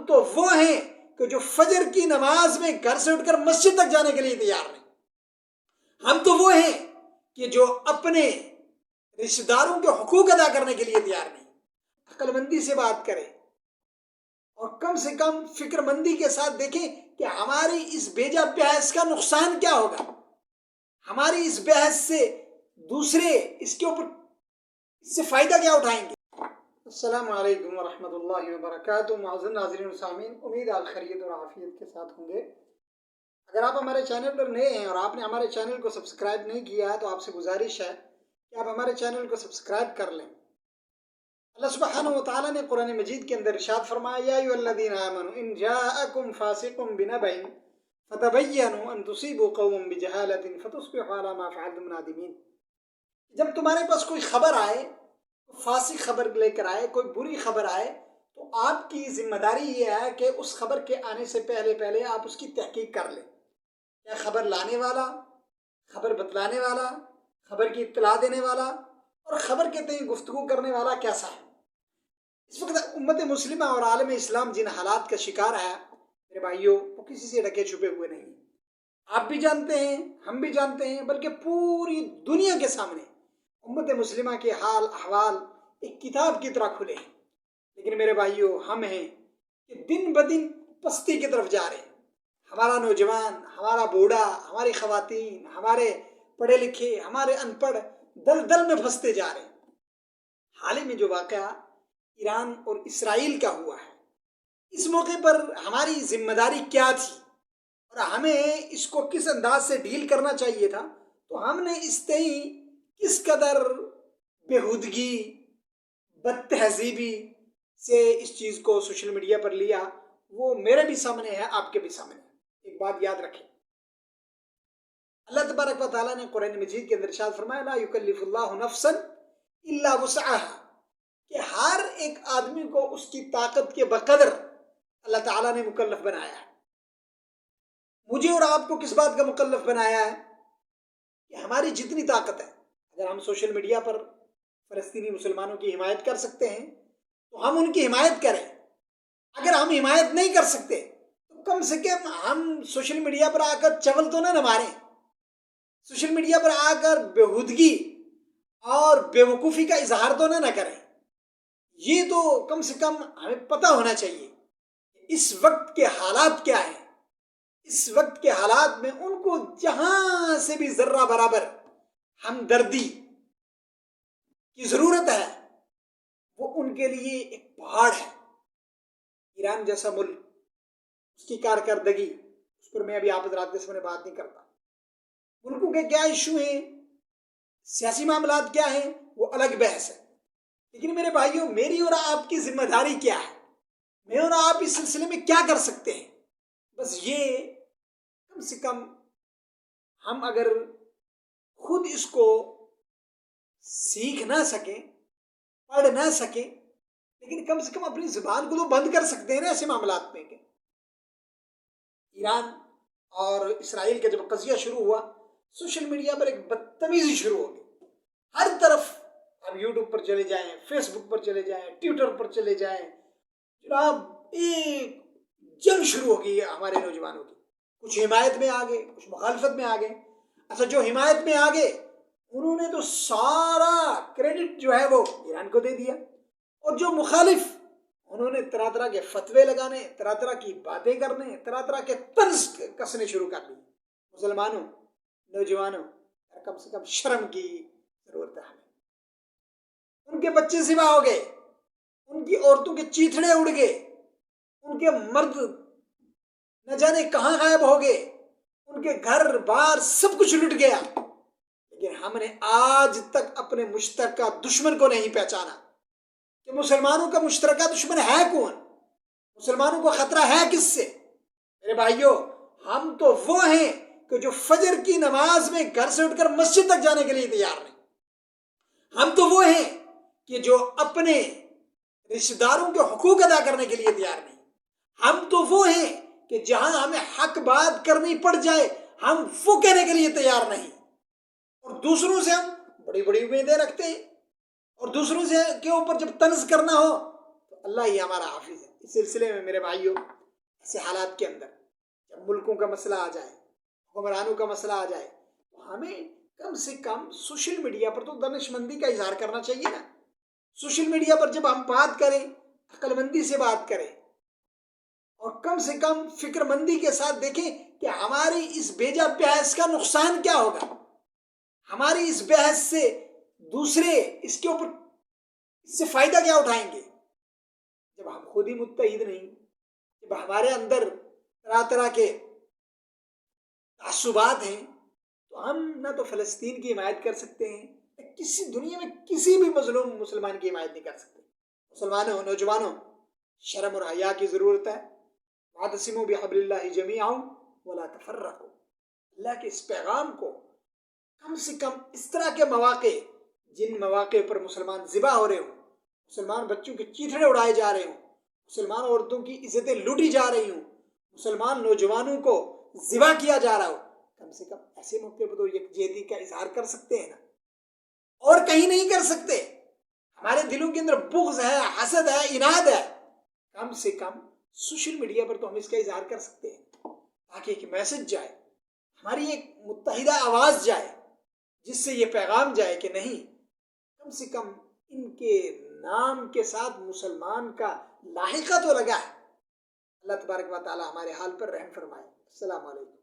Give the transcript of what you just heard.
تو وہ ہیں کہ جو فجر کی نماز میں گھر سے اٹھ کر مسجد تک جانے کے لیے تیار نہیں۔ ہم تو وہ ہیں کہ جو اپنے رشتہ داروں کے حقوق ادا کرنے کے لیے تیار نہیں۔ عقل مندی سے بات کریں اور کم سے کم فکر مندی کے ساتھ دیکھیں کہ ہماری اس بیجا بحث کا نقصان کیا ہوگا، ہماری اس بحث سے دوسرے اس کے اوپر اس سے فائدہ کیا اٹھائیں گے۔ السلام علیکم ورحمۃ اللہ وبرکاتہ۔ معزز ناظرین و سامعین، امید آپ خیریت اور عافیت کے ساتھ ہوں گے۔ اگر آپ ہمارے چینل پر نئے ہیں اور آپ نے ہمارے چینل کو سبسکرائب نہیں کیا ہے تو آپ سے گزارش ہے کہ آپ ہمارے چینل کو سبسکرائب کر لیں۔ اللہ سبحانہ و تعالیٰ نے قرآن مجید کے اندر ارشاد فرمایا، یا ایھا الذین آمنوا ان جاءکم فاسق بنبأ فتبینوا ان تصیبوا قوما بجہالۃ فتصبحوا علی ما فعلتم نادمین۔ جب تمہارے پاس کوئی خبر آئے، فاسق خبر لے کر آئے، کوئی بری خبر آئے، تو آپ کی ذمہ داری یہ ہے کہ اس خبر کے آنے سے پہلے آپ اس کی تحقیق کر لیں۔ کیا خبر لانے والا، خبر بتلانے والا، خبر کی اطلاع دینے والا اور خبر کے تئیں گفتگو کرنے والا کیسا ہے؟ اس وقت امت مسلمہ اور عالم اسلام جن حالات کا شکار ہے میرے بھائیوں، وہ کسی سے ڈھکے چھپے ہوئے نہیں۔ آپ بھی جانتے ہیں، ہم بھی جانتے ہیں، بلکہ پوری دنیا کے سامنے امت مسلمہ کے حال احوال ایک کتاب کی طرح کھلے ہیں۔ لیکن میرے بھائیوں، ہم ہیں کہ دن بدن پستی کی طرف جا رہے ہیں۔ ہمارا نوجوان، ہمارا بوڑھا، ہماری خواتین، ہمارے پڑھے لکھے، ہمارے ان پڑھ دل میں پھنستے جا رہے ہیں۔ حال ہی میں جو واقعہ ایران اور اسرائیل کا ہوا ہے، اس موقع پر ہماری ذمہ داری کیا تھی اور ہمیں اس کو کس انداز سے ڈیل کرنا چاہیے تھا، تو ہم نے اس تئیں کس قدر بےہودگی، بد تہذیبی سے اس چیز کو سوشل میڈیا پر لیا، وہ میرے بھی سامنے ہے، آپ کے بھی سامنے ہے۔ ایک بات یاد رکھیں، اللہ تبارک و تعالیٰ نے قرآن مجید کے اندر ارشاد فرمایا، لا یکلف اللہ نفسا الا وسعها، کہ ہر ایک آدمی کو اس کی طاقت کے بقدر اللہ تعالیٰ نے مکلف بنایا ہے۔ مجھے اور آپ کو کس بات کا مکلف بنایا ہے؟ کہ ہماری جتنی طاقت ہے، اگر ہم سوشل میڈیا پر فلسطینی مسلمانوں کی حمایت کر سکتے ہیں تو ہم ان کی حمایت کریں۔ اگر ہم حمایت نہیں کر سکتے تو کم سے کم ہم سوشل میڈیا پر آ کر چول تو نہ ماریں، سوشل میڈیا پر آ کر بےہودگی اور بیوقوفی کا اظہار تو نہ کریں۔ یہ تو کم سے کم ہمیں پتہ ہونا چاہیے کہ اس وقت کے حالات کیا ہیں۔ اس وقت کے حالات میں ان کو جہاں سے بھی ذرہ برابر ہمدردی کی ضرورت ہے، وہ ان کے لیے ایک پہاڑ ہے۔ ایران جیسا ملک، اس کی کارکردگی، اس پر میں ابھی آپ حضرات کے سامنے بات نہیں کرتا۔ ملکوں کے کیا ایشو ہیں، سیاسی معاملات کیا ہیں، وہ الگ بحث ہے۔ لیکن میرے بھائیوں، میری اور آپ کی ذمہ داری کیا ہے؟ میں اور آپ اس سلسلے میں کیا کر سکتے ہیں؟ بس یہ، کم سے کم ہم اگر خود اس کو سیکھ نہ سکیں، پڑھ نہ سکیں، لیکن کم سے کم اپنی زبان کو تو بند کر سکتے ہیں نا ایسے معاملات میں۔ کہ ایران اور اسرائیل کا جب قضیہ شروع ہوا، سوشل میڈیا پر ایک بدتمیزی شروع ہو گئی۔ ہر طرف آپ یوٹیوب پر چلے جائیں، فیس بک پر چلے جائیں، ٹویٹر پر چلے جائیں، جناب ایک جنگ شروع ہو گئی ہے ہمارے نوجوانوں کی۔ کچھ حمایت میں آگے، کچھ مخالفت میں آگے۔ اچھا، جو حمایت میں آگے انہوں نے تو سارا کریڈٹ جو ہے وہ ایران کو دے دیا، اور جو مخالف، انہوں نے طرح طرح کے فتوے لگانے، طرح طرح کی باتیں کرنے، طرح طرح کے طنز کسنے شروع کر دی۔ مسلمانوں، نوجوانوں، کم سے کم شرم کی ضرورت ہے ہمیں۔ ان کے بچے سوا ہو گئے، ان کی عورتوں کے چیتھڑے اڑ گئے، ان کے مرد نہ جانے کہاں غائب ہو گئے، ان کے گھر بار سب کچھ لٹ گیا۔ لیکن ہم نے آج تک اپنے مشترکہ دشمن کو نہیں پہچانا کہ مسلمانوں کا مشترکہ دشمن ہے کون، مسلمانوں کو خطرہ ہے کس سے۔ میرے بھائیوں، ہم تو وہ ہیں کہ جو فجر کی نماز میں گھر سے اٹھ کر مسجد تک جانے کے لیے تیار نہیں۔ ہم تو وہ ہیں کہ جو اپنے رشتہ داروں کے حقوق ادا کرنے کے لیے تیار نہیں۔ ہم تو وہ ہیں کہ جہاں ہمیں حق بات کرنی پڑ جائے، ہم وہ کہنے کے لیے تیار نہیں۔ اور دوسروں سے ہم بڑی بڑی امیدیں رکھتے ہیں، اور دوسروں سے کے اوپر جب طنز کرنا ہو تو اللہ ہی ہمارا حافظ ہے۔ اس سلسلے میں میرے بھائیوں، ایسے حالات کے اندر جب ملکوں کا مسئلہ آ جائے، حکمرانوں کا مسئلہ آ جائے، تو ہمیں کم سے کم سوشل میڈیا پر تو دانش مندی کا اظہار کرنا چاہیے نا۔ سوشل میڈیا پر جب ہم بات کریں، عقل مندی سے بات کریں، اور کم سے کم فکر مندی کے ساتھ دیکھیں کہ ہماری اس بیجا بحث کا نقصان کیا ہوگا، ہماری اس بحث سے دوسرے اس کے اوپر اس سے فائدہ کیا اٹھائیں گے۔ جب ہم خود ہی متحد نہیں، جب ہمارے اندر طرح طرح کے تعصبات ہیں، تو ہم نہ تو فلسطین کی حمایت کر سکتے ہیں، کسی دنیا میں کسی بھی مظلوم مسلمان کی حمایت نہیں کر سکتے۔ مسلمانوں، نوجوانوں، شرم اور حیا کی ضرورت ہے۔ واعتصموا بحبل اللہ جمیعا ولا تفرقوا۔ اللہ کے اس پیغام کو کم سے کم اس طرح کے مواقع، جن مواقع پر مسلمان ذبح ہو رہے ہوں، مسلمان بچوں کے چیتھڑے اڑائے جا رہے ہوں، مسلمان عورتوں کی عزتیں لوٹی جا رہی ہوں، مسلمان نوجوانوں کو ذبح کیا جا رہا ہو، کم سے کم ایسے موقع پر تو یکجہتی کا اظہار کر سکتے ہیں نا، اور کہیں نہیں کر سکتے۔ ہمارے دلوں کے اندر بغض ہے، حسد ہے، عناد ہے، کم سے کم سوشل میڈیا پر تو ہم اس کا اظہار کر سکتے ہیں، تاکہ ایک میسج جائے، ہماری ایک متحدہ آواز جائے، جس سے یہ پیغام جائے کہ نہیں، کم سے کم ان کے نام کے ساتھ مسلمان کا لاحقہ تو لگا ہے۔ اللہ تبارک و تعالی ہمارے حال پر رحم فرمائے۔ السلام علیکم۔